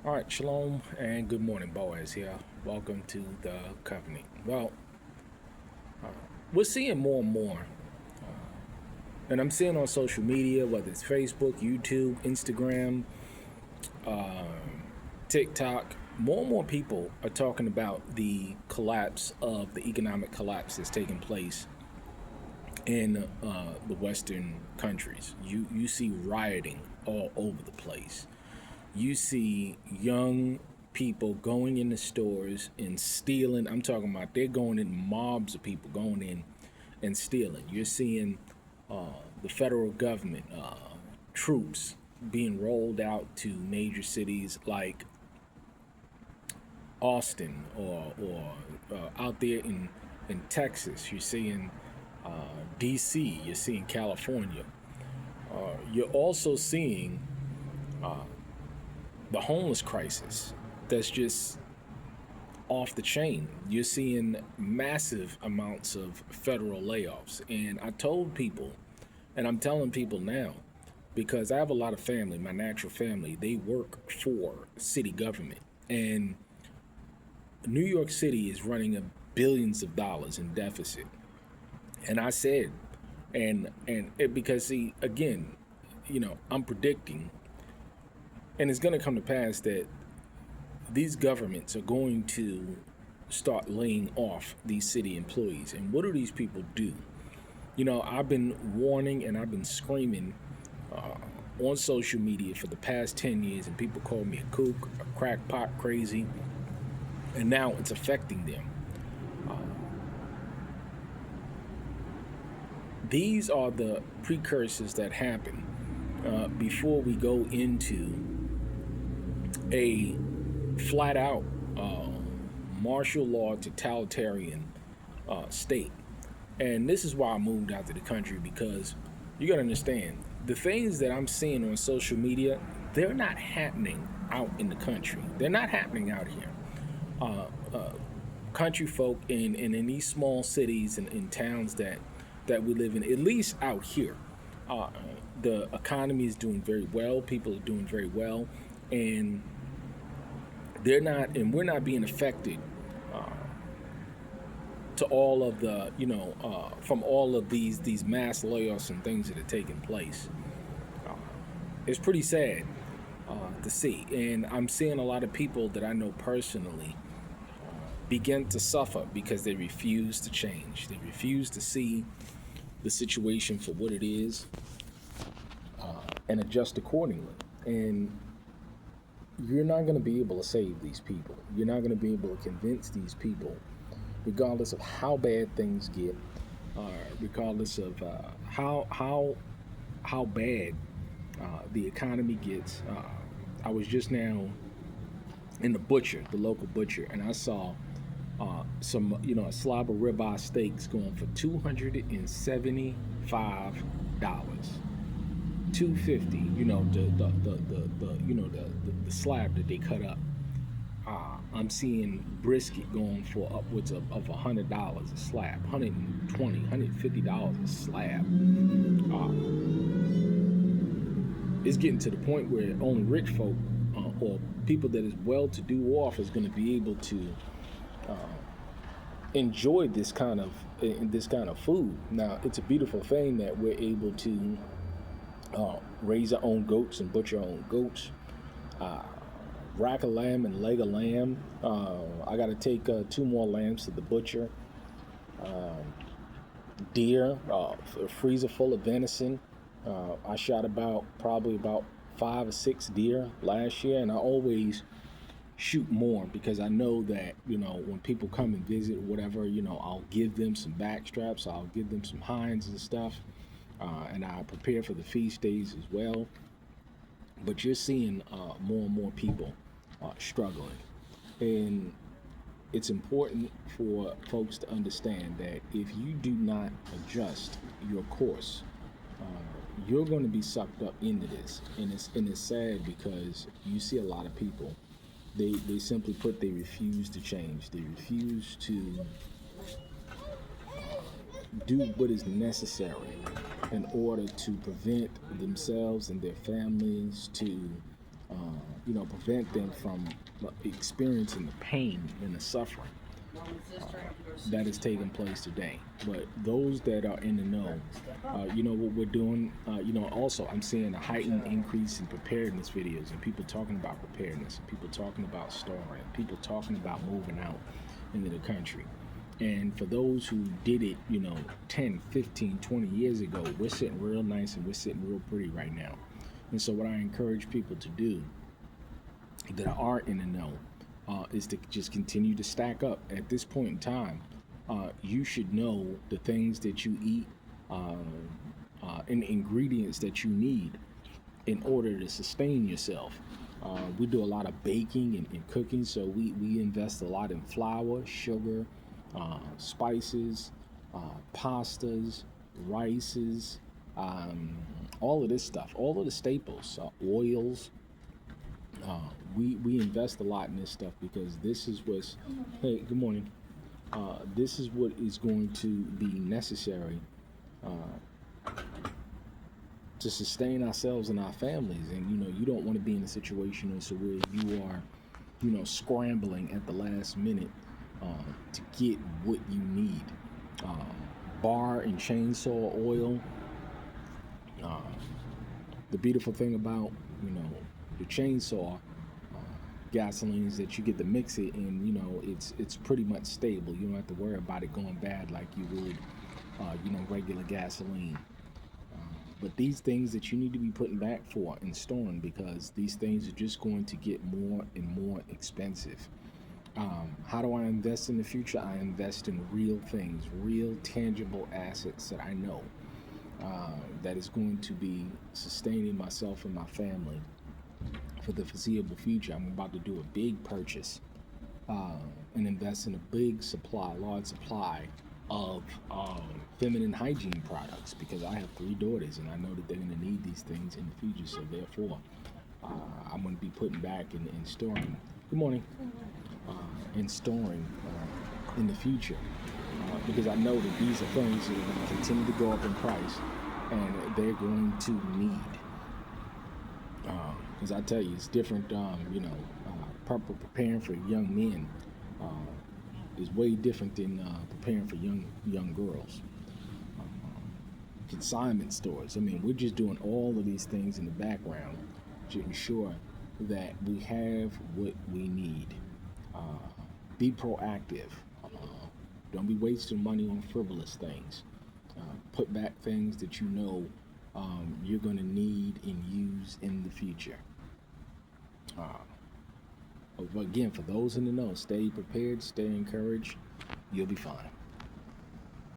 All right, shalom and good morning, Boaz here. Welcome to the company. Well, we're seeing more and more, and I'm seeing on social media, whether it's Facebook, YouTube, Instagram, TikTok, more and more people are talking about the collapse of the economic collapse that's taking place in the Western countries. You see rioting all over the place. You see young people going into stores and stealing. I'm talking about they're going in mobs of people going in and stealing. You're seeing the federal government troops being rolled out to major cities like Austin or out there in Texas. You're seeing D.C. You're seeing California. You're also seeing the homeless crisis that's just off the chain. You're seeing massive amounts of federal layoffs. And I told people, and I'm telling people now, because I have a lot of family, my natural family, they work for city government. And New York City is running a billions of dollars in deficit. And I said, because see, again, I'm predicting, and it's going to come to pass that these governments are going to start laying off these city employees. And what do these people do? I've been warning and I've been screaming on social media for the past 10 years, and people call me a kook, a crackpot, crazy, and now it's affecting them. These are the precursors that happen before we go into a flat out martial law totalitarian state. And this is why I moved out to the country, because you got to understand the things that I'm seeing on social media, they're not happening out in the country. They're not happening out here. Country folk in these small cities and in towns that we live in, at least out here, uh, the economy is doing very well. People are doing very well, and we're not being affected to all of the from all of these mass layoffs and things that are taking place. It's pretty sad to see, and I'm seeing a lot of people that I know personally begin to suffer because they refuse to change. They refuse to see the situation for what it is and adjust accordingly. And you're not going to be able to save these people. You're not going to be able to convince these people, regardless of how bad things get, regardless of how bad the economy gets. I was just now in the local butcher, and I saw a slab of ribeye steaks going for $275. 250. The slab that they cut up. I'm seeing brisket going for upwards of $100 a slab, $150 a slab. It's getting to the point where only rich folk or people that is well-to-do off is going to be able to enjoy this kind of food. Now, it's a beautiful thing that we're able to raise our own goats and butcher our own goats. Rack a lamb and leg a lamb. I got to take 2 more lambs to the butcher. Deer, a freezer full of venison. I shot probably about 5 or 6 deer last year, and I always shoot more because I know that when people come and visit or whatever, I'll give them some back straps, I'll give them some hinds and stuff, and I prepare for the feast days as well. But you're seeing more and more people struggling, and it's important for folks to understand that if you do not adjust your course, you're going to be sucked up into this, and it's sad because you see a lot of people. They simply put, they refuse to change. They refuse to do what is necessary in order to prevent themselves and their families to prevent them from experiencing the pain and the suffering that is taking place today. But those that are in the know, what we're doing. Also, I'm seeing a heightened increase in preparedness videos and people talking about preparedness, and people talking about storing, people talking about moving out into the country. And for those who did it, 10, 15, 20 years ago, we're sitting real nice and we're sitting real pretty right now. And so, what I encourage people to do that are in the know is to just continue to stack up. At this point in time, you should know the things that you eat and the ingredients that you need in order to sustain yourself. We do a lot of baking and cooking, so we invest a lot in flour, sugar, spices, pastas, rices, all of this stuff, all of the staples, oils. We invest a lot in this stuff because this is what's, hey, good morning. This is what is going to be necessary to sustain ourselves and our families. And you don't want to be in a situation so where you are, scrambling at the last minute to get what you need. Bar and chainsaw oil. The beautiful thing about the chainsaw gasoline is that you get to mix it, and it's pretty much stable. You don't have to worry about it going bad like you would regular gasoline. But these things that you need to be putting back for and storing, because these things are just going to get more and more expensive. How do I invest in the future? I invest in real things, real tangible assets that I know that is going to be sustaining myself and my family for the foreseeable future. I'm about to do a big purchase and invest in a big supply, large supply of feminine hygiene products, because I have 3 daughters and I know that they're going to need these things in the future. So therefore, I'm going to be putting back and storing. Good morning. And storing in the future, because I know that these are things that are going to continue to go up in price, and they're going to need. Because I tell you, it's different. Preparing for young men is way different than preparing for young girls. Consignment stores. I mean, we're just doing all of these things in the background to ensure that we have what we need. Be proactive. Don't be wasting money on frivolous things. Put back things that you know you're going to need and use in the future. Again, for those in the know, stay prepared, stay encouraged. You'll be fine.